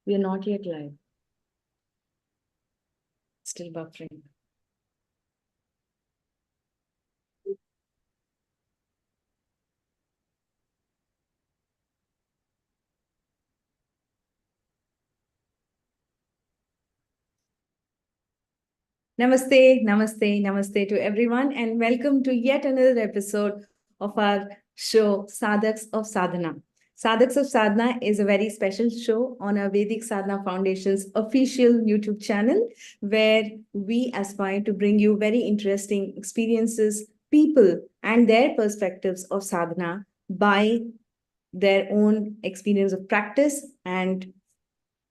We are not yet live. Still buffering. Namaste, namaste, namaste to everyone, and welcome to yet another episode of our show, Sadhaks of Sadhana. Sadhaks of Sadhana is a very special show on our Vedic Sadhana Foundation's official YouTube channel, where we aspire to bring you very interesting experiences, people, and their perspectives of sadhana by their own experience of practice and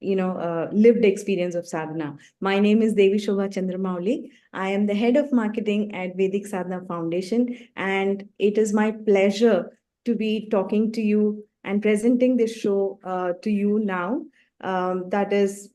lived experience of sadhana. My name is Devi Shobha Chandramauli. I am the head of marketing at Vedic Sadhana Foundation, and it is my pleasure to be talking to you and presenting this show to you now. That is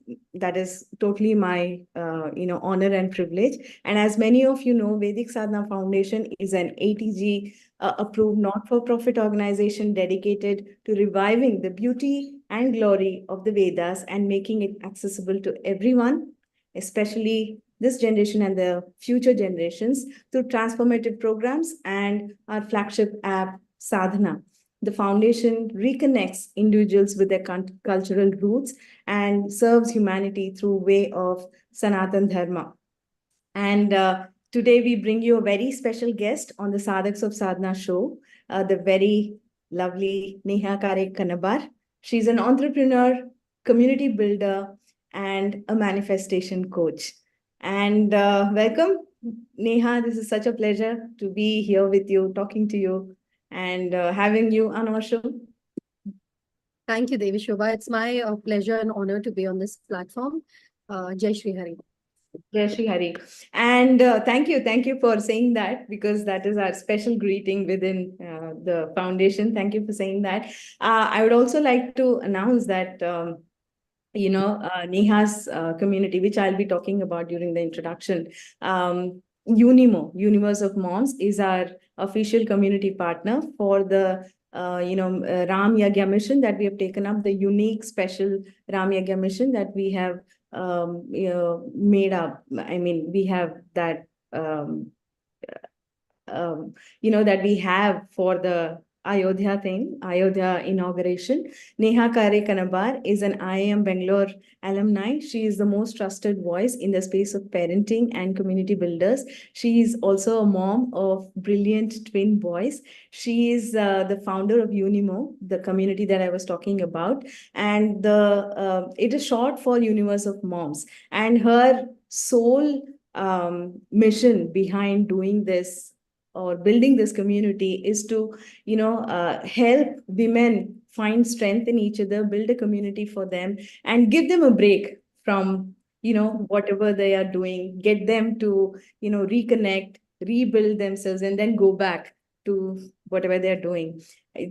totally my honor and privilege. And as many of you know, Vedic Sadhana Foundation is an ATG approved not-for-profit organization dedicated to reviving the beauty and glory of the Vedas and making it accessible to everyone, especially this generation and the future generations, through transformative programs and our flagship app, Sadhana. The foundation reconnects individuals with their cultural roots and serves humanity through way of Sanatan Dharma. And today we bring you a very special guest on the Sadhaks of Sadhana show, the very lovely Neha Kare Kanbar. She's an entrepreneur, community builder, and a manifestation coach. And welcome, Neha. This is such a pleasure to be here with you, talking to you, and having you on our show. Thank you, Devi Shobha. It's my pleasure and honor to be on this platform. Jai Shri Hari. Jai Shri Hari. And thank you for saying that, because that is our special greeting within the foundation. Thank you for saying that. I would also like to announce that Neha's community, which I'll be talking about during the introduction. UNIMO, Universe of Moms, is our official community partner for the Ram Yagya mission that we have taken up, the unique special Ram Yagya mission that we have made up. I mean, we have that that we have for the Ayodhya thing, Ayodhya inauguration. Neha Kare Kanbar is an IIM Bangalore alumni. She is the most trusted voice in the space of parenting and community builders. She is also a mom of brilliant twin boys. She is the founder of UNIMO, the community that I was talking about. And it is short for Universe of Moms. And her sole mission behind doing this or building this community is to help women find strength in each other, build a community for them, and give them a break from whatever they are doing, get them to reconnect, rebuild themselves, and then go back to whatever they're doing.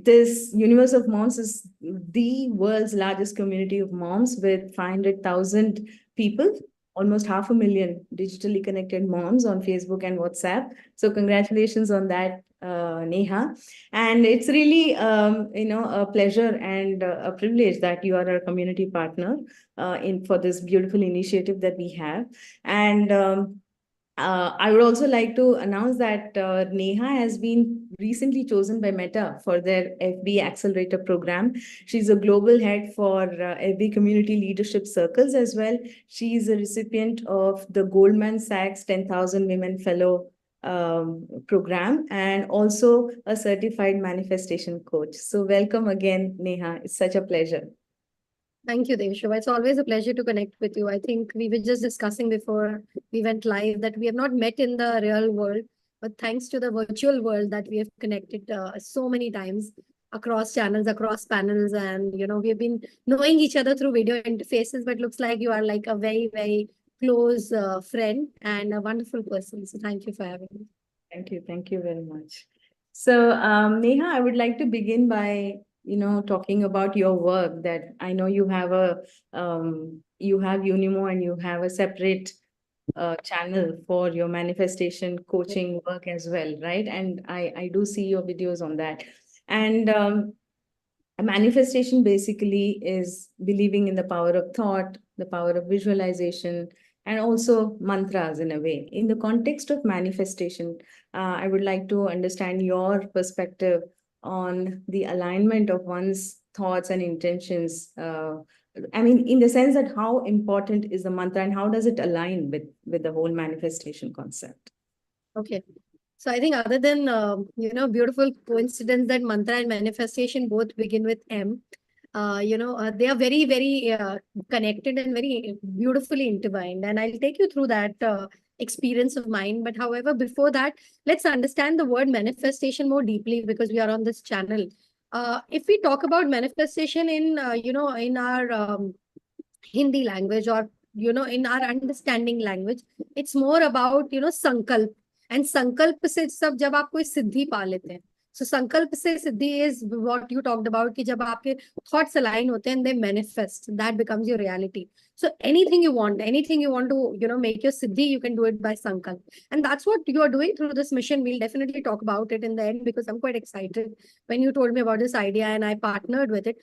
This Universe of Moms is the world's largest community of moms with 500,000 people, almost 500,000 digitally connected moms on Facebook and WhatsApp. So congratulations on that, Neha. And it's really, a pleasure and a privilege that you are our community partner for this beautiful initiative that we have. And I would also like to announce that Neha has been recently chosen by Meta for their FB Accelerator program. She's a global head for FB Community Leadership Circles as well. She is a recipient of the Goldman Sachs 10,000 Women Fellow program, and also a certified manifestation coach. So welcome again, Neha. It's such a pleasure. Thank you, Devi Shobha. It's always a pleasure to connect with you. I think we were just discussing before we went live that we have not met in the real world, but thanks to the virtual world that we have connected so many times across channels, across panels, and we have been knowing each other through video interfaces. But looks like you are like a very, very close friend and a wonderful person. So thank you for having me. Thank you very much. So Neha, I would like to begin by talking about your work. That I know you have you have Unimo, and you have a separate channel for your manifestation coaching work as well, right? And I do see your videos on that. And A manifestation basically is believing in the power of thought, the power of visualization, and also mantras in a way. In the context of manifestation, I would like to understand your perspective on the alignment of one's thoughts and intentions. I mean, in the sense that how important is the mantra and how does it align with the whole manifestation concept? Okay. So I think other than, beautiful coincidence that mantra and manifestation both begin with M, they are very, very connected and very beautifully intertwined. And I'll take you through that experience of mine. But however, before that, let's understand the word manifestation more deeply because we are on this channel. If we talk about manifestation in, in our Hindi language or, in our understanding language, it's more about, sankalp. And sankalp से सब जब आप कोई सिद्धि पा लेते हैं. So sankalp से सिद्धि is what you talked about कि जब आपके thoughts align होते हैं and they manifest, that becomes your reality. So anything you want to, make your siddhi, you can do it by sankalp. And that's what you are doing through this mission. We'll definitely talk about it in the end because I'm quite excited when you told me about this idea and I partnered with it.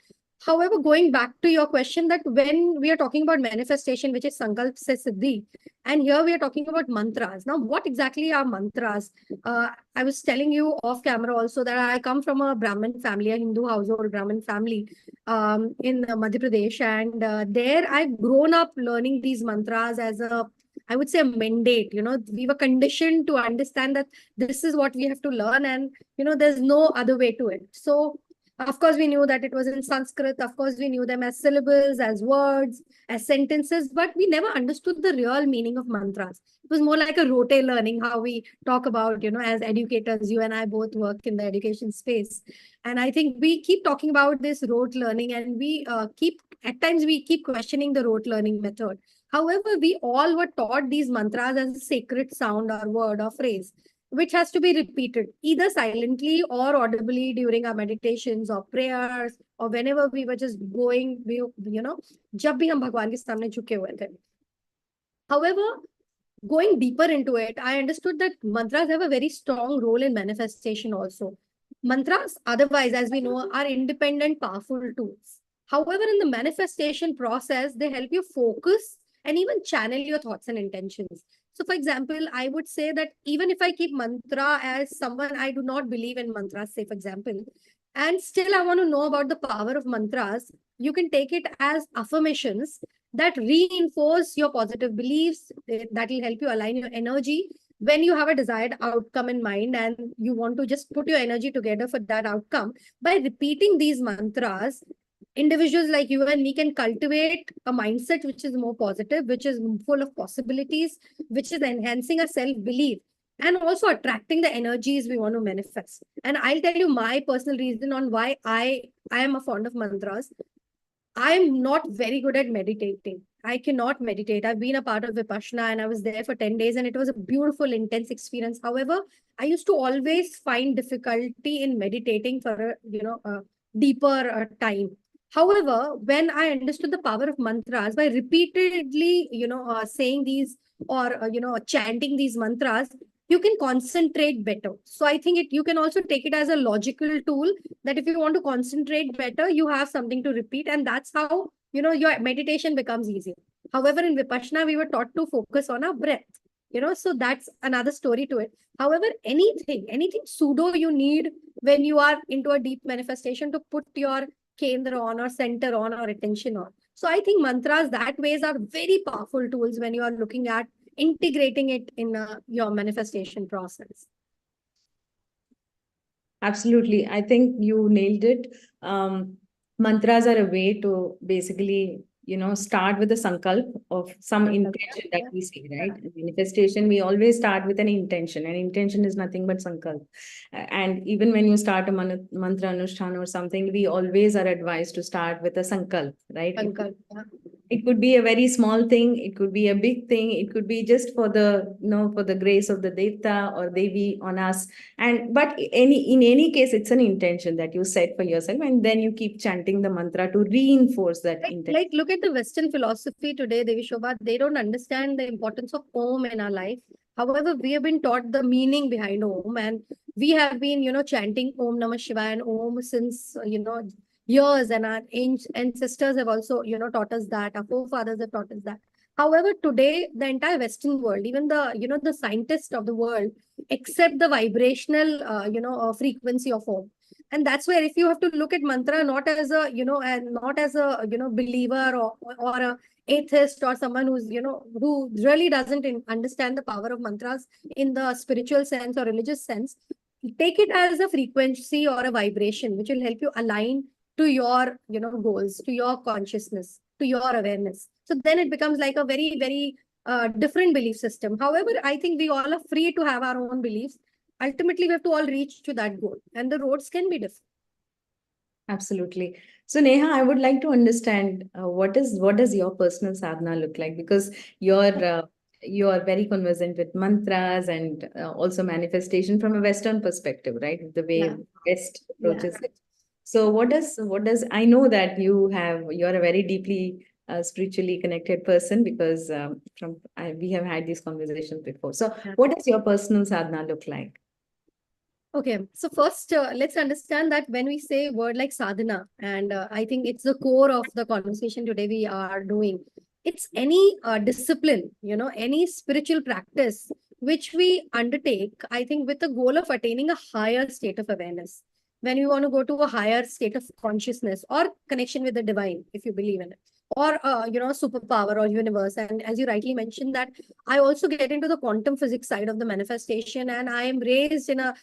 However, going back to your question, that when we are talking about manifestation, which is Sankalp se Siddhi, and here we are talking about mantras. Now, what exactly are mantras? I was telling you off camera also that I come from a Brahmin family, a Hindu household Brahmin family in Madhya Pradesh. And there I've grown up learning these mantras as a, I would say, a mandate. We were conditioned to understand that this is what we have to learn and, there's no other way to it. So, of course, we knew that it was in Sanskrit. Of course, we knew them as syllables, as words, as sentences, but we never understood the real meaning of mantras. It was more like a rote learning, how we talk about, as educators, you and I both work in the education space. And I think we keep talking about this rote learning and at times we keep questioning the rote learning method. However, we all were taught these mantras as a sacred sound or word or phrase which has to be repeated either silently or audibly during our meditations or prayers or whenever we were just going, जब भी हम भगवान के सामने झुके हुए थे. However, going deeper into it, I understood that mantras have a very strong role in manifestation also. Mantras, otherwise, as we know, are independent, powerful tools. However, in the manifestation process, they help you focus and even channel your thoughts and intentions. So, for example, I would say that even if I keep mantra as someone I do not believe in mantras, say, for example, and still I want to know about the power of mantras, you can take it as affirmations that reinforce your positive beliefs, that will help you align your energy when you have a desired outcome in mind and you want to just put your energy together for that outcome. By repeating these mantras, individuals like you and me can cultivate a mindset which is more positive, which is full of possibilities, which is enhancing our self-belief and also attracting the energies we want to manifest. And I'll tell you my personal reason on why I am a fond of mantras. I'm not very good at meditating. I cannot meditate. I've been a part of Vipassana and I was there for 10 days and it was a beautiful, intense experience. However, I used to always find difficulty in meditating for a deeper time. However, when I understood the power of mantras by repeatedly, saying these or, chanting these mantras, you can concentrate better. So I think you can also take it as a logical tool that if you want to concentrate better, you have something to repeat. And that's how, your meditation becomes easier. However, in Vipassana, we were taught to focus on our breath, so that's another story to it. However, anything pseudo you need when you are into a deep manifestation to put your kendra on or center on or attention on. So I think mantras that ways are very powerful tools when you are looking at integrating it in your manifestation process. Absolutely. I think you nailed it. Mantras are a way to basically, start with a sankalp of some intention that we see, right? Manifestation, we always start with an intention, and intention is nothing but sankalp. And even when you start a mantra anushthan or something, we always are advised to start with a sankalp, right? Sankalp. It could be a very small thing, it could be a big thing, it could be just for the for the grace of the devta or devi on us. But in any case, it's an intention that you set for yourself, and then you keep chanting the mantra to reinforce that intention. Like look at the Western philosophy today, Devi Shobha, they don't understand the importance of Om in our life. However, we have been taught the meaning behind Om, and we have been, chanting Om Namah Shivaya and Om since, years, and our ancestors have also, taught us that. Our forefathers have taught us that. However, today the entire Western world, even the scientists of the world, accept the vibrational, frequency of Om. And that's where, if you have to look at mantra not as a, and not as a, believer, or a atheist, or someone who's, who really doesn't understand the power of mantras in the spiritual sense or religious sense, take it as a frequency or a vibration which will help you align to your, goals, to your consciousness, to your awareness. So then it becomes like a very, very different belief system. However, I think we all are free to have our own beliefs. Ultimately, we have to all reach to that goal, and the roads can be different. Absolutely. So Neha, I would like to understand what does your personal sadhana look like? Because you're very conversant with mantras and also manifestation from a Western perspective, right? The way Yeah. West Yeah. approaches it. So what does I know that you're a very deeply spiritually connected person because we have had these conversations before. So Yeah. what does your personal sadhana look like? Okay, so first, let's understand that when we say word like sadhana, and I think it's the core of the conversation today we are doing. It's any discipline, any spiritual practice which we undertake, I think, with the goal of attaining a higher state of awareness. When you want to go to a higher state of consciousness or connection with the divine, if you believe in it, or superpower or universe. And as you rightly mentioned, that I also get into the quantum physics side of the manifestation, and I am raised in a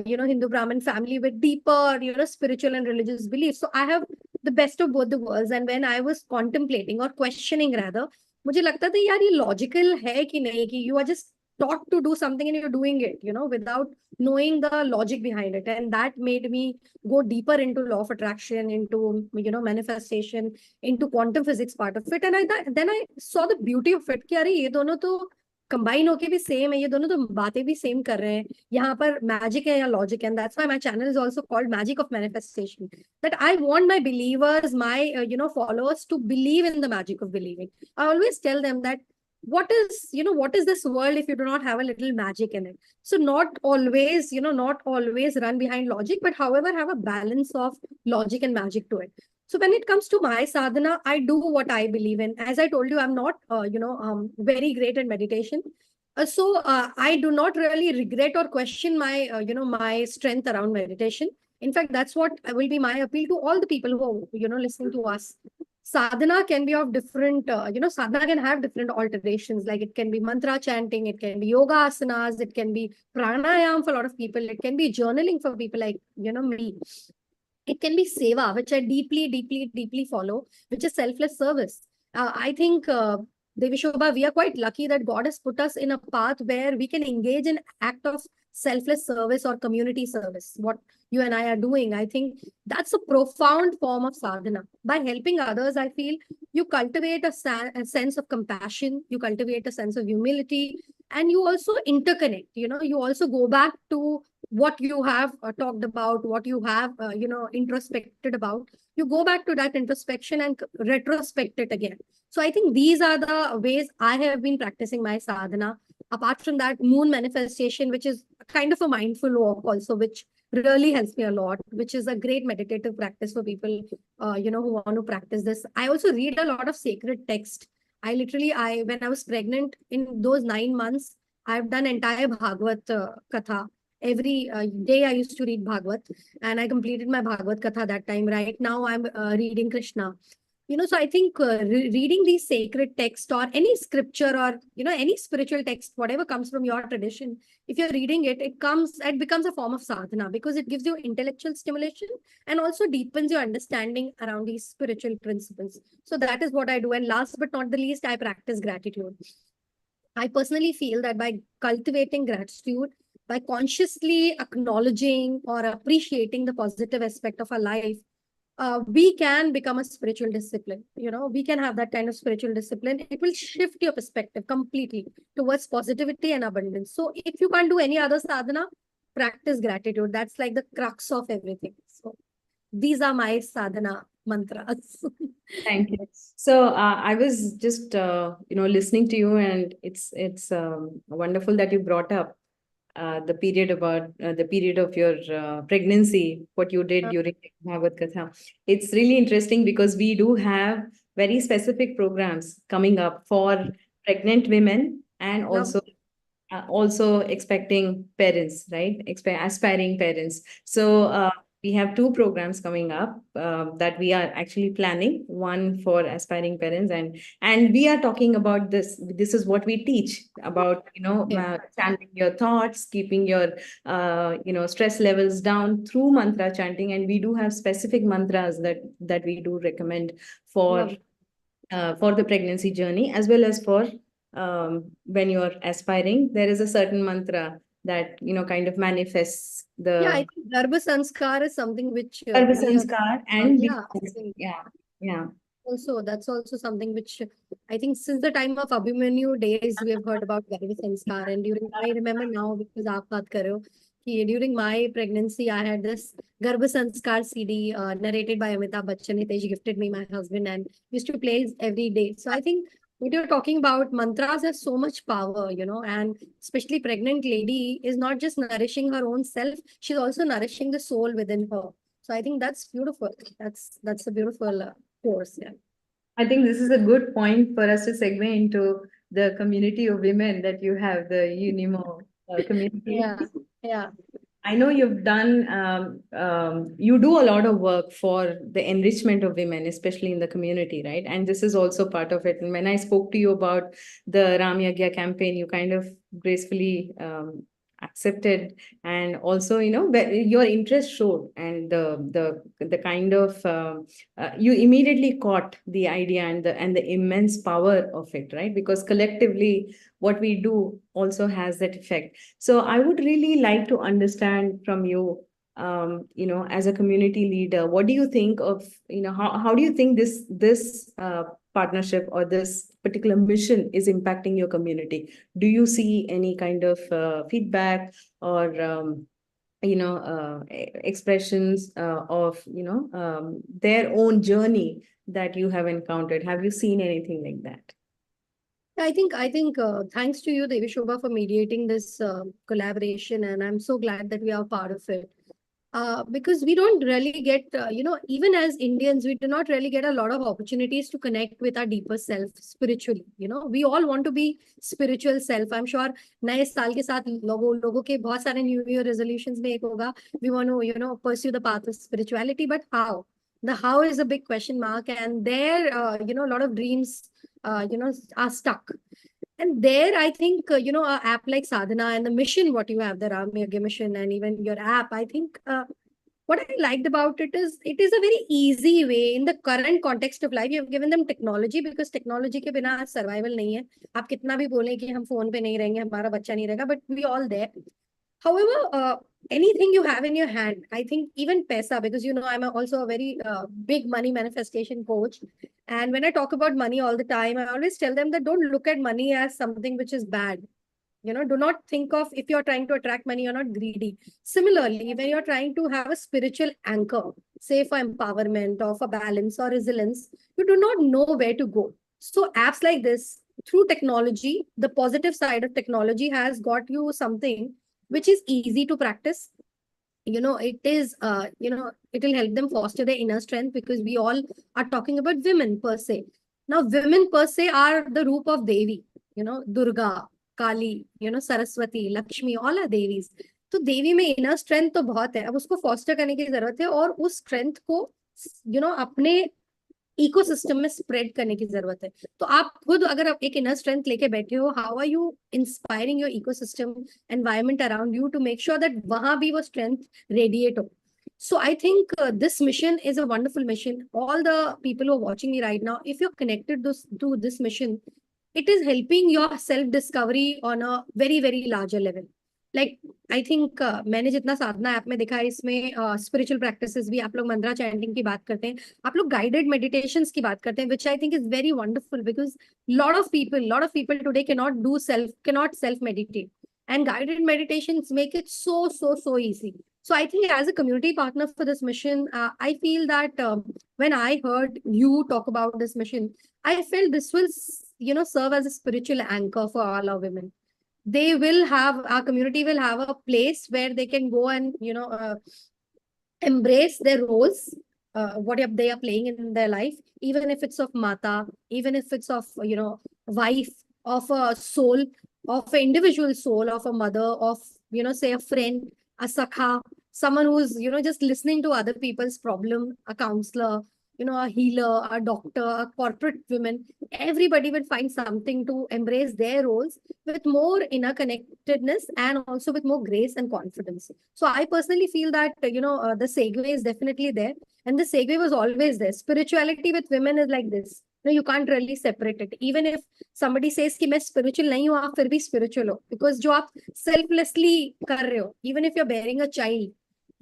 Hindu Brahmin family with deeper, spiritual and religious beliefs. So I have the best of both the worlds. And when I was contemplating or questioning rather, मुझे लगता था यार ये logical है कि नहीं, कि you are just taught to do something and you're doing it, without knowing the logic behind it. And that made me go deeper into law of attraction, into, manifestation, into quantum physics part of it. And then I saw the beauty of it कि अरे ये दोनों तो combine होके भी same है, ये दोनों तो बातें भी सेम कर रहे हैं, यहाँ पर मैजिक है या लॉजिक है. That's why my channel is also called Magic of Manifestation, that I want my believers, my followers, to believe in the magic of believing. I always tell them that what is this world if you do not have a little magic in it? So not always run behind logic, but however have a balance of logic and magic to it. So when it comes to my sadhana, I do what I believe in. As I told you, I'm not, very great at meditation. So I do not really regret or question my, my strength around meditation. In fact, that's what will be my appeal to all the people who are, listening to us. Sadhana can be of different, sadhana can have different alterations. Like it can be mantra chanting, it can be yoga asanas, it can be pranayam for a lot of people, it can be journaling for people like, me. It can be seva, which I deeply, deeply, deeply follow, which is selfless service. I think, Devi Shobha, we are quite lucky that God has put us in a path where we can engage in act of selfless service or community service. What you and I are doing, I think that's a profound form of sadhana. By helping others, I feel you cultivate a sense of compassion, you cultivate a sense of humility, and you also interconnect. You also go back to what you have talked about, what you have, introspected about. You go back to that introspection and retrospect it again. So I think these are the ways I have been practicing my sadhana. Apart from that, moon manifestation, which is kind of a mindful walk also, which really helps me a lot, which is a great meditative practice for people, who want to practice this. I also read a lot of sacred text. When I was pregnant in those 9 months, I've done entire Bhagavad Katha. Every day I used to read Bhagavad, and I completed my Bhagavad Katha that time. Right now I'm reading Krishna. So I think reading these sacred texts or any scripture or, any spiritual text, whatever comes from your tradition, if you're reading it, it becomes a form of sadhana because it gives you intellectual stimulation and also deepens your understanding around these spiritual principles. So that is what I do. And last but not the least, I practice gratitude. I personally feel that by cultivating gratitude, by consciously acknowledging or appreciating the positive aspect of our life, we can become a spiritual discipline. We can have that kind of spiritual discipline. It will shift your perspective completely towards positivity and abundance. So if you can't do any other sadhana, practice gratitude. That's like the crux of everything. So these are my sadhana mantras. Thank you. So I was just listening to you, and it's wonderful that you brought up the period about the period of your pregnancy, what you did during Bhagavad Katha. It's really interesting because we do have very specific programs coming up for pregnant women and Love. also expecting parents, right? Aspiring parents. So we have two programs coming up that we are actually planning. One for aspiring parents, and we are talking about this. This is what we teach about, Okay. chanting your thoughts, keeping your stress levels down through mantra chanting, and we do have specific mantras that we do recommend for Love. for the pregnancy journey as well as for when you're aspiring. There is a certain mantra that kind of manifests Yeah, I the think Garbha Sanskar is something which Sarva we have, Sanskar and yeah, I think yeah, yeah. also that's also something which I think since the time of Abhimanyu days we have heard about Garbha Sanskar. And during, I remember now because aap baat kar rahe ho, कि during my pregnancy I had this Garbha Sanskar CD narrated by Amitabh Bachchan. Hitesh gifted me, my husband, and used to play it every day. So I think what you're talking about, mantras have so much power, and especially pregnant lady is not just nourishing her own self, she's also nourishing the soul within her. So I think that's beautiful. That's a beautiful course. Yeah. I think this is a good point for us to segue into the community of women that you have, the UNIMO community. Yeah. Yeah. I know you've done, you do a lot of work for the enrichment of women, especially in the community, right? And this is also part of it. And when I spoke to you about the Ram Yagya campaign, you kind of gracefully accepted, and also, your interest showed, and the kind of you immediately caught the idea and the immense power of it, right? Because collectively, what we do also has that effect. So I would really like to understand from you, as a community leader, what do you think of, how do you think this partnership or this particular mission is impacting your community? Do you see any kind of feedback or expressions of their own journey that you have encountered? Have you seen anything like that? I think thanks to you, Devi Shobha, for mediating this collaboration, and I'm so glad that we are part of it. Because we don't really get, even as Indians, we do not really get a lot of opportunities to connect with our deeper self spiritually. We all want to be spiritual self. I'm sure नए साल के साथ लोगों के बहुत सारे New Year resolutions में एक होगा, we want to, pursue the path of spirituality, but how? The how is a big question mark, and there, a lot of dreams, are stuck. And there, I think, a app like Sadhana and the mission, what you have, the Ram Yagya mission, and even your app, I think what I liked about it is a very easy way in the current context of life. You have given them technology because technology के बिना survival नहीं है. आप कितना भी बोलें कि हम phone पे नहीं रहेंगे, हमारा बच्चा नहीं रहेगा, but we all there. However, anything you have in your hand, I think even pesa, because I'm also a very big money manifestation coach. And when I talk about money all the time, I always tell them that don't look at money as something which is bad. Do not think of, if you're trying to attract money, you're not greedy. Similarly, when you're trying to have a spiritual anchor, say for empowerment or for balance or resilience, you do not know where to go. So apps like this, through technology, the positive side of technology has got you something which is easy to practice. It is, it will help them foster their inner strength, because we all are talking about women per se. Now, women per se are the root of Devi, Durga, Kali, Saraswati, Lakshmi, all are Devis. तो देवी में inner strength तो बहुत है, अब उसको foster करने की जरूरत है, और उस स्ट्रेंथ को अपने इकोसिस्टम में स्प्रेड करने की जरूरत है. तो आप खुद अगर आप एक इनर स्ट्रेंथ लेके बैठे हो, how are you inspiring your ecosystem environment around you to make sure that वहां भी वो स्ट्रेंथ रेडिएट हो. So I think this mission is a wonderful mission. All the people who are watching me right now, if you're connected to this mission, it is helping your self discovery on a very very larger level. Like I think मैंने जितना साधना app में देखा है, इसमें spiritual practices भी, आप लोग मंत्रा chanting की बात करते हैं, आप लोग गाइडेड मेडिटेशंस की बात करते हैं, which I think is very wonderful, because lot of people today cannot self meditate, and guided meditations make it so easy. So I think as a community partner for this mission, I feel that when I heard you talk about this mission, I felt this will serve as a spiritual anchor for all our women. our community will have a place where they can go and, embrace their roles, what they are playing in their life, even if it's of mata, even if it's of, wife, of a soul, of an individual soul, of a mother, of, say a friend, a sakha, someone who's, just listening to other people's problem, a counselor, a healer, a doctor, a corporate woman. Everybody will find something to embrace their roles with more inner connectedness and also with more grace and confidence. So I personally feel that, the segue is definitely there. And the segue was always there. Spirituality with women is like this. You can't really separate it. Even if somebody says कि मैं spiritual नहीं हूँ, आप फिर भी spiritual हो. Because जो आप selflessly कर रहे हो, even if you're bearing a child,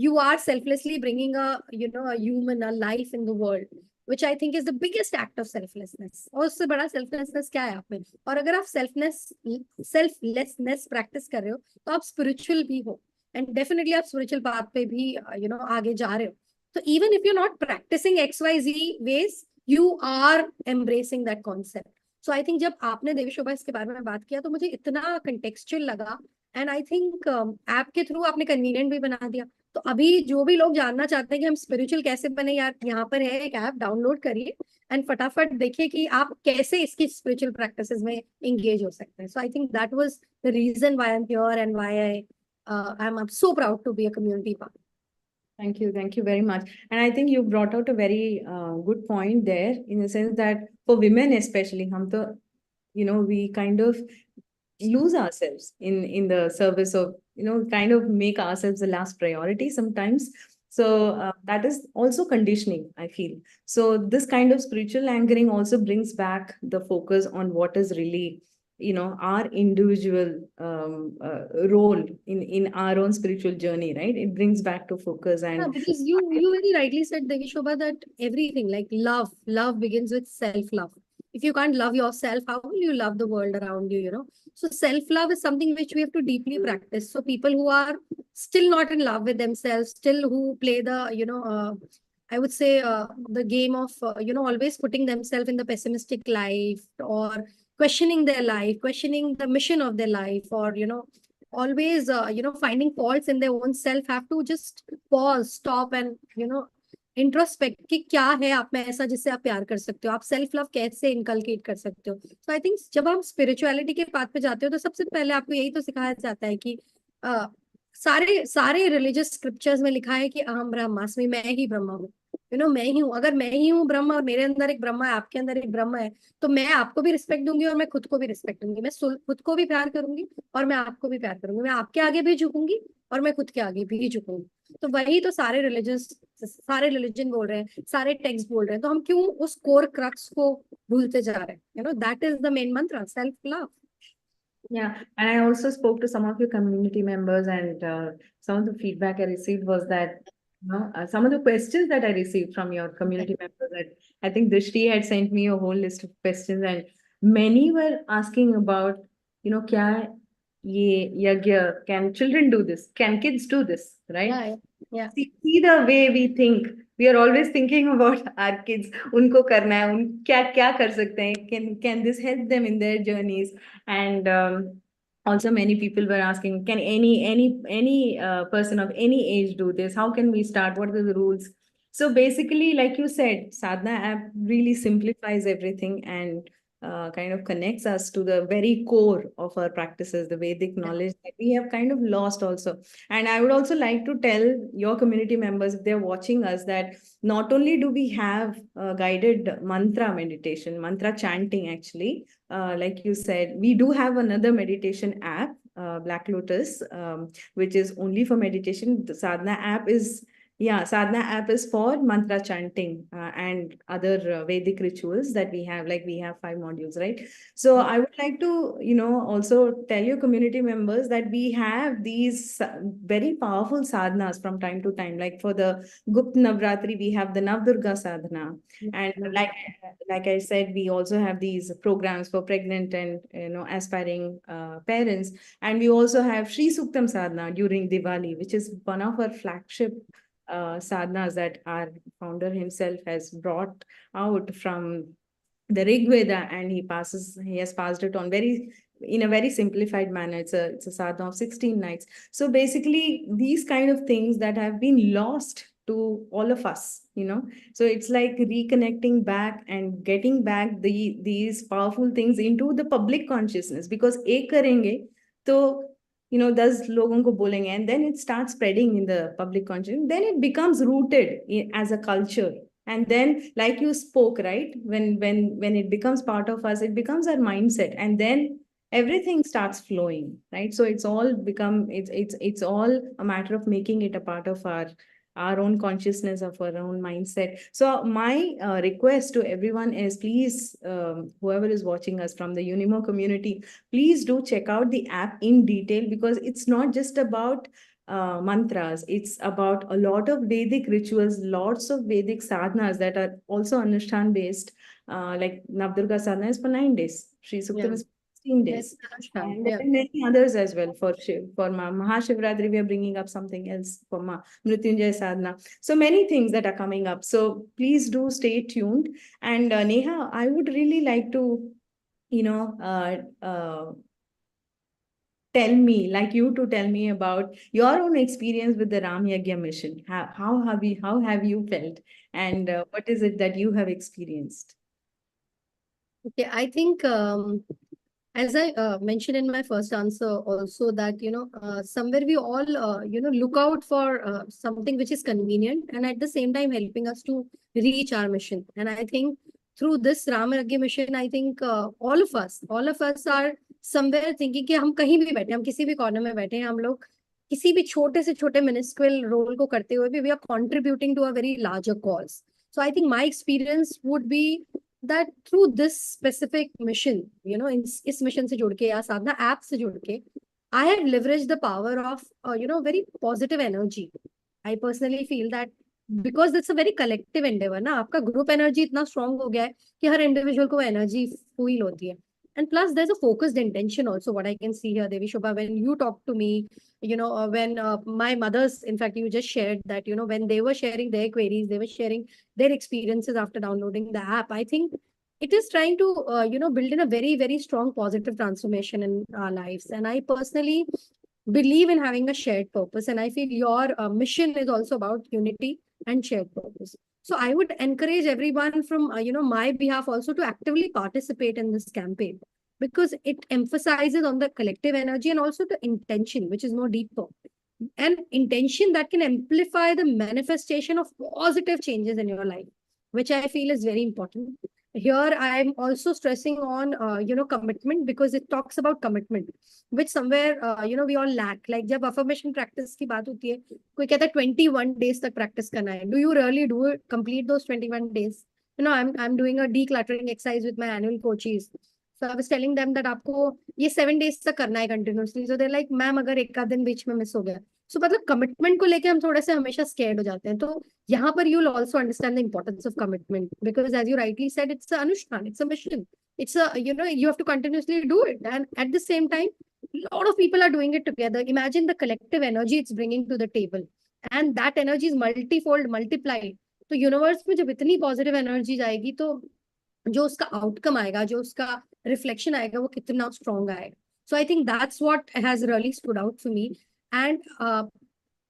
you are selflessly bringing a human, a life in the world, which I think is the biggest act of selflessness. और उससे बड़ा selflessness क्या है आप में? और अगर आप selflessness practice कर रहे हो, तो आप spiritual भी हो. And definitely आप spiritual path पे भी, आगे जा रहे हो. So even if you're not practicing XYZ ways, you are embracing that concept. So I think जब आपने देवी शोभा इसके बारे में बात किया तो मुझे इतना contextual लगा. And I think ऐप के थ्रू आपने convenient भी बना दिया. तो अभी जो भी लोग जानना चाहते हैं कि हम spiritual कैसे बने, यार यहाँ पर है एक ऐप, डाउनलोड करिए एंड फटाफट देखिए कि आप कैसे इसकी spiritual practices में engage हो सकते हैं. So I think that was the reason why I'm here and why I'm so proud to be a community part. Thank you very much. And I think you brought out a very good point there, in the sense that for women especially, we kind of lose ourselves in the service of, kind of make ourselves the last priority sometimes. So that is also conditioning, I feel. So this kind of spiritual anchoring also brings back the focus on what is really, our individual role in our own spiritual journey, right? It brings back to focus. Yeah, And because you very rightly said, Devi Shobha, that everything like love begins with self-love. If you can't love yourself, how will you love the world around you, So self-love is something which we have to deeply practice. So people who are still not in love with themselves, still who play the, I would say the game of, always putting themselves in the pessimistic life, or questioning their life, questioning the mission of their life, or, always, finding faults in their own self, have to just pause, stop, and, introspect कि क्या है आप में ऐसा जिससे आप प्यार कर सकते हो, आप सेल्फ लव कैसे इनकलकेट कर सकते हो. सो आई थिंक जब हम स्पिरिचुअलिटी के पाथ पे जाते हो तो सबसे पहले आपको यही तो सिखाया जाता है कि सारे सारे रिलीजियस स्क्रिप्चर्स में लिखा है कि अहम ब्रह्मास्मि, मैं ही ब्रह्मा हूँ. मैं ही हूँ. अगर मैं ही हूँ ब्रह्म और मेरे अंदर एक ब्रह्मा है, आपके अंदर एक ब्रह्मा है, तो मैं आपको भी रिस्पेक्ट दूंगी और मैं खुद को भी रिस्पेक्ट दूंगी. मैं खुद को भी प्यार करूंगी और मैं आपको भी प्यार करूंगी. मैं आपके आगे भी झुकूंगी और मैं खुद के आगे भी झुकूंगी. तो वही तो सारे रिलीजन बोल रहे हैं, सारे टेक्स्ट बोल रहे हैं. तो हम क्यों उस कोर क्रक्स को भूलते जा रहे हैं? दैट इज द मेन मंत्र, self love. yeah, and I also spoke to some of your community members, and some of the feedback I received was that, some of the questions that I received from your community members, that I think Drishti had sent me a whole list of questions, and many were asking about, kya ye yagya, can children do this? Can kids do this? Right? Yeah. See the way we think. We are always thinking about our kids. उनको करना है, क्या क्या कर सकते हैं? Can this help them in their journeys? And also many people were asking, can any person of any age do this? How can we start? What are the rules? So basically, like you said, Sadhana app really simplifies everything and kind of connects us to the very core of our practices, the Vedic knowledge that we have kind of lost also. And I would also like to tell your community members, if they're watching us, that not only do we have guided mantra meditation, mantra chanting, actually, like you said, we do have another meditation app, Black Lotus, which is only for meditation. The Sadhana app is for mantra chanting and other Vedic rituals that we have. Like we have 5 modules, right? So I would like to, also tell your community members that we have these very powerful sadhanas from time to time. Like for the Gupta Navratri, we have the Navdurga sadhana. And like I said, we also have these programs for pregnant and, aspiring parents. And we also have Sri Suktam sadhana during Diwali, which is one of our flagship sadhanas that our founder himself has brought out from the Rig Veda, and he has passed it on very in a very simplified manner. It's a sadhana of 16 nights. So basically, these kind of things that have been lost to all of us, you know. So it's like reconnecting back and getting back these powerful things into the public consciousness, because ek karenge to, you know, 10 लोगों को बोलेंगे, and then it starts spreading in the public consciousness, then it becomes rooted as a culture. And then, like you spoke, right, when it becomes part of us, it becomes our mindset, and then everything starts flowing, right? So it's all become, it's all a matter of making it a part of our own consciousness, of our own mindset. So my request to everyone is, please, whoever is watching us from the UNIMO community, please do check out the app in detail, because it's not just about mantras. It's about a lot of Vedic rituals, lots of Vedic sadhanas that are also Anushthan based. Like Navdurga sadhana is for 9 days. Sri Suktam is 16 days. Yes, And yeah. there are many others as well for Shiv. For Mahashivratri, we are bringing up something else for Mrityunjay sadhana. So many things that are coming up. So please do stay tuned. And Neha, I would really like to, you know, like you to tell me about your own experience with the Ram Yagya mission. How have you felt, and what is it that you have experienced? Okay, I think as I mentioned in my first answer also that, somewhere we all, look out for something which is convenient and at the same time helping us to reach our mission. And I think through this Ram Yagya mission, I think all of us are somewhere thinking कि हम कहीं भी बैठे, हम किसी भी corner में बैठे हैं, हम लोग किसी भी छोटे से छोटे मिनिस्क्यूल रोल को करते हुए भी we are contributing to a very larger cause. So I think my experience would be that through this specific mission, इस mission से जुड़ के या साधना app से जुड़ के, I have leveraged the power of, very positive energy. I personally feel that because it's a very collective endeavor, ना आपका group energy इतना strong हो गया है कि हर individual को energy feel होती है. And plus, there's a focused intention also, what I can see here, Devi Shobha, when you talk to me, when my mothers, in fact, you just shared that, when they were sharing their queries, they were sharing their experiences after downloading the app. I think it is trying to, build in a very, very strong positive transformation in our lives. And I personally believe in having a shared purpose. And I feel your mission is also about unity and shared purpose. So I would encourage everyone from, my behalf also to actively participate in this campaign because it emphasizes on the collective energy and also the intention, which is more deeper. And intention that can amplify the manifestation of positive changes in your life, which I feel is very important. Here, I'm also stressing on, commitment because it talks about commitment, which somewhere, we all lack. Like, जब affirmation practice की बात होती है, कोई कहता है 21 days तक practice करना है. Do you really do it? Complete those 21 days? I'm doing a decluttering exercise with my annual coaches. So I was telling them that आपको ये 7 days तक करना है continuously. So they're like, ma'am अगर एक आध दिन बीच में मिस हो गया. So मतलब commitment को लेके हम थोड़े से हमेशा scared हो जाते हैं. तो यहाँ पर you'll also understand the importance of commitment because as you rightly said, it's an Anushtan, it's a mission. It's a, you have to continuously do it. And at the same time, a lot of people are doing it together. Imagine the collective energy it's bringing to the table. And that energy is multifold, multiplied. तो universe में जब इतनी positive energy जाएगी तो जो उसका outcome आएगा जो उसका रिफ्लेक्शन आएगा वो कितना स्ट्रॉन्ग आएगा so I think that's what has really stood out for me and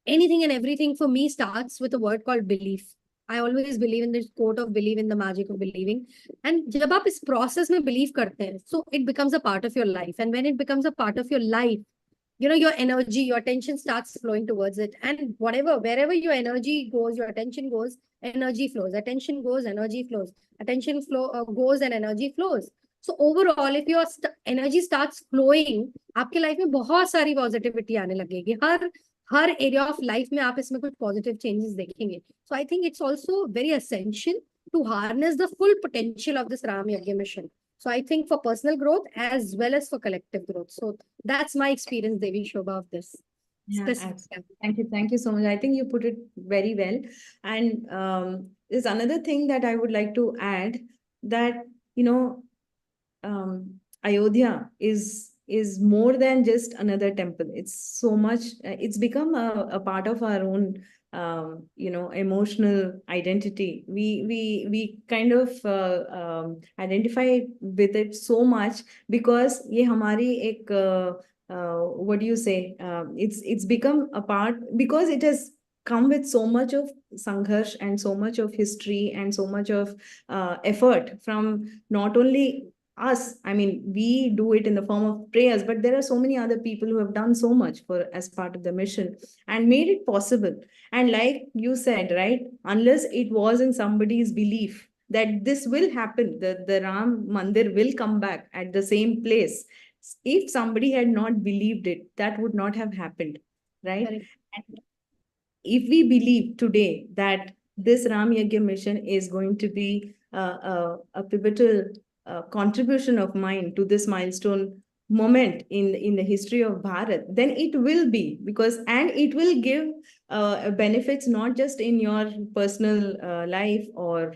anything and everything for me starts with a word called belief. I always believe in this quote of believe in the magic of believing. And जब आप इस process में believe करते हैं, so it becomes a part of your life. And when it becomes a part of your life, your energy, your attention starts flowing towards it. And wherever your energy goes, your attention goes, energy flows. Attention goes, energy flows. Attention goes and energy flows. So overall, if your energy starts flowing, आपके life में बहुत सारी positivity आने लगेगी. हर area of life में आप इसमें कुछ positive changes देखेंगे. So I think it's also very essential to harness the full potential of this Ram Yagya mission. So I think for personal growth as well as for collective growth. So that's my experience, Devi Shobha, of this. Yeah, thank you. Thank you so much. I think you put it very well. And there's another thing that I would like to add that, Ayodhya is more than just another temple. It's so much, it's become a part of our own emotional identity. We kind of identify with it so much because ये हमारी एक what do you say? It's become a part because it has come with so much of sangharsh and so much of history and so much of effort from not only us. I mean, we do it in the form of prayers, but there are so many other people who have done so much for as part of the mission and made it possible. And like you said, right, unless it was in somebody's belief that this will happen, the Ram Mandir will come back at the same place. If somebody had not believed it, that would not have happened, right? And if we believe today that this Ram Yagya mission is going to be a pivotal contribution of mine to this milestone moment in the history of Bharat, then it will be because, and it will give benefits not just in your personal life or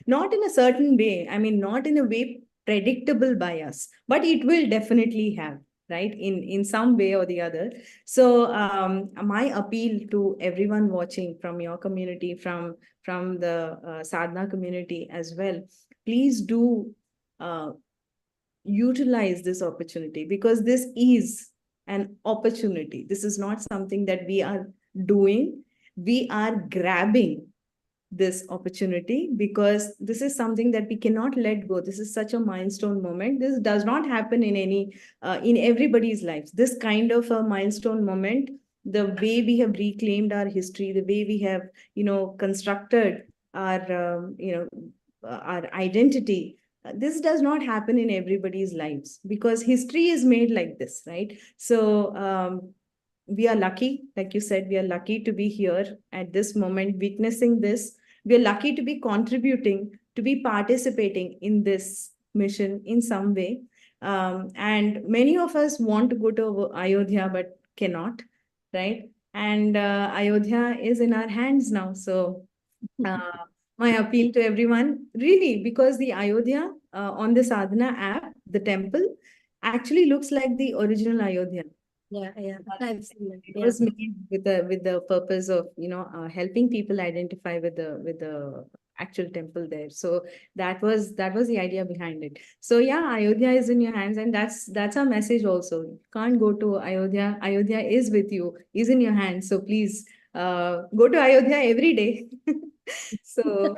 not in a certain way. I mean, not in a way predictable by us, but it will definitely have, right, in some way or the other. So my appeal to everyone watching from your community, from the sadhana community as well, please do uh, utilize this opportunity because this is an opportunity. This is not something that we are doing. We are grabbing this opportunity because this is something that we cannot let go. This is such a milestone moment. This does not happen in everybody's lives. This kind of a milestone moment, the way we have reclaimed our history, the way we have constructed our identity, this does not happen in everybody's lives because history is made like this, right? So we are lucky, like you said, we are lucky to be here at this moment witnessing this. We are lucky to be contributing, to be participating in this mission in some way. And many of us want to go to Ayodhya but cannot, right? And Ayodhya is in our hands now. So uh, my appeal to everyone, really, because the Ayodhya on the Sadhana app, the temple, actually looks like the original Ayodhya. Yeah, I've seen that. It was made with the purpose of helping people identify with the actual temple there. So that was the idea behind it. So yeah, Ayodhya is in your hands, and that's our message also. You can't go to Ayodhya. Ayodhya is with you, is in your hands. So please go to Ayodhya every day. So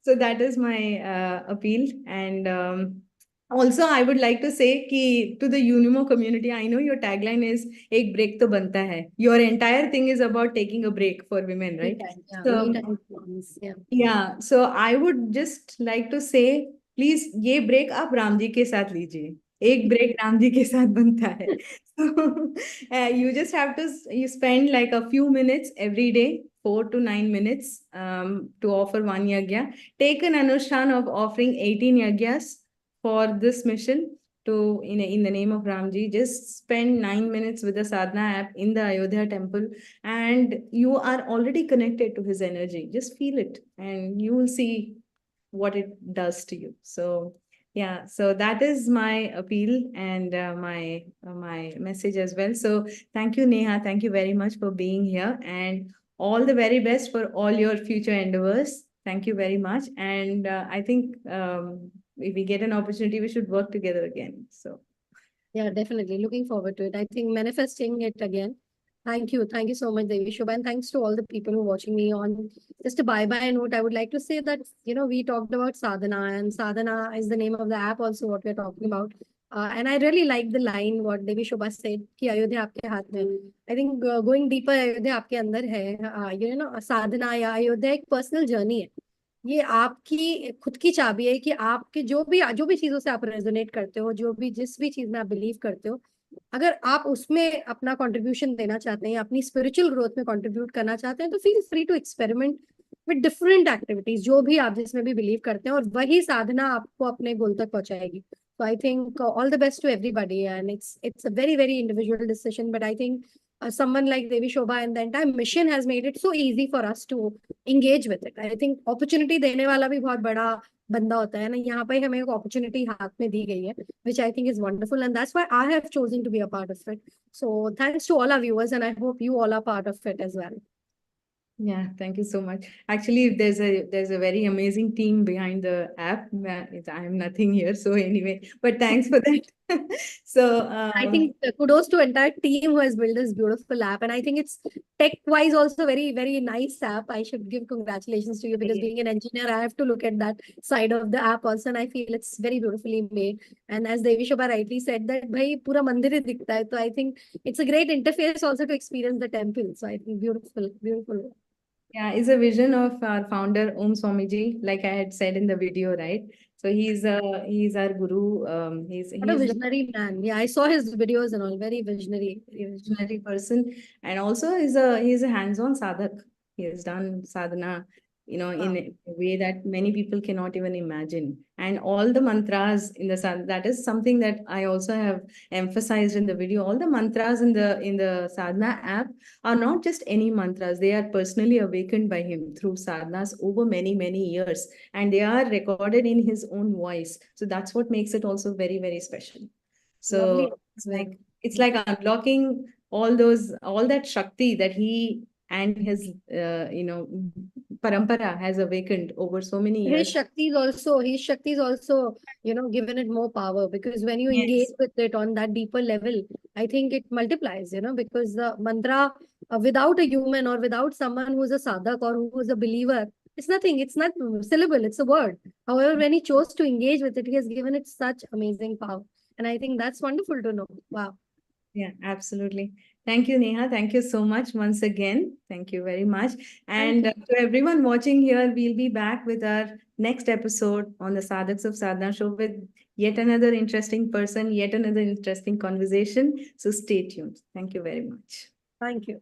so that is my appeal. And also I would like to say ki, to the UNIMO community, I know your tagline is ek break to banta hai. Your entire thing is about taking a break for women, right? Me So time, yeah. yeah, so I would just like to say, please ये break आप राम जी के साथ लीजिए. एक break Ram ji के साथ बनता है. So you just have to you spend like a few minutes every day, 4 to 9 minutes, to offer one yagya. Take an anushthan of offering 18 yagyas for this mission to in the name of Ramji. Just spend 9 minutes with the Sadhana app in the Ayodhya temple, and you are already connected to his energy. Just feel it, and you will see what it does to you. So yeah, so that is my appeal and my message as well. So thank you, Neha. Thank you very much for being here, and all the very best for all your future endeavors. Thank you very much. And I think if we get an opportunity, we should work together again. So Yeah, definitely. Looking forward to it. I think manifesting it again. Thank you. Thank you so much, Devi Shobha. And thanks to all the people who are watching me on. Just a bye-bye note, I would like to say that, we talked about sadhana, and sadhana is the name of the app also what we're talking about. And I really like the line what Devi Shobha said, ki Ayodhya aapke haath mein. I think going deeper, Ayodhya aapke andar hai. Sadhana या Ayodhya एक personal journey है. ये आपकी खुद की चाबी है कि आपके जो भी चीजों से आप रेजोनेट करते हो, जिस भी चीज में आप बिलीव करते हो, अगर आप उसमें अपना कंट्रीब्यूशन देना चाहते हैं, अपनी स्पिरिचुअल ग्रोथ में कंट्रीब्यूट करना चाहते हैं, तो feel free to experiment with different activities, जो भी आप जिसमें भी बिलीव करते हैं, और वही साधना आपको अपने गोल तक पहुंचाएगी. So I think all the best to everybody, and it's a very very individual decision, but I think someone like Devi Shobha and the entire mission has made it so easy for us to engage with it. I think opportunity देने वाला भी बहुत बड़ा बंदा होता है ना. यहाँ पे हमें एक opportunity हाथ में दी गई है, which I think is wonderful, and that's why I have chosen to be a part of it. So thanks to all our viewers, and I hope you all are part of it as well. Yeah, thank you so much. Actually, there's a very amazing team behind the app. I am nothing here, so anyway, but thanks for that. So, I think kudos to entire team who has built this beautiful app, and I think it's tech-wise also very, very nice app. I should give congratulations to you because being an engineer, I have to look at that side of the app also, and I feel it's very beautifully made. And as Devi Shobha rightly said, that bhai pura mandir hi dikhta hai, so I think it's a great interface also to experience the temple. So I think beautiful, beautiful. yeah, is a vision of our founder Om Swamiji, like I had said in the video, right? So he's our guru. What a He's the visionary man. Yeah, I saw his videos and all. Very visionary. Very visionary. visionary person, and also he's a hands-on sadhak. He has done sadhana, in Wow. a way that many people cannot even imagine. And all the mantras in the sadhana, that is something that I also have emphasized in the video. All the mantras in the sadhana app are not just any mantras. They are personally awakened by him through sadhanas over many, many years, and they are recorded in his own voice. So that's what makes it also very, very special. Lovely. So it's like unlocking all that Shakti that he and his parampara has awakened over so many His years. Shakti is also, given it more power because when you engage Yes. with it on that deeper level, I think it multiplies, because the mantra without a human or without someone who's a sadhak or who is a believer, it's nothing. It's not a syllable, it's a word. However, when he chose to engage with it, he has given it such amazing power. And I think that's wonderful to know. Wow. Yeah, absolutely. Thank you, Neha. Thank you so much once again. Thank you very much. Thank And you. to everyone watching here, we'll be back with our next episode on the Sadhaks of Sadhana show with yet another interesting person, yet another interesting conversation. So stay tuned. Thank you very much. Thank you.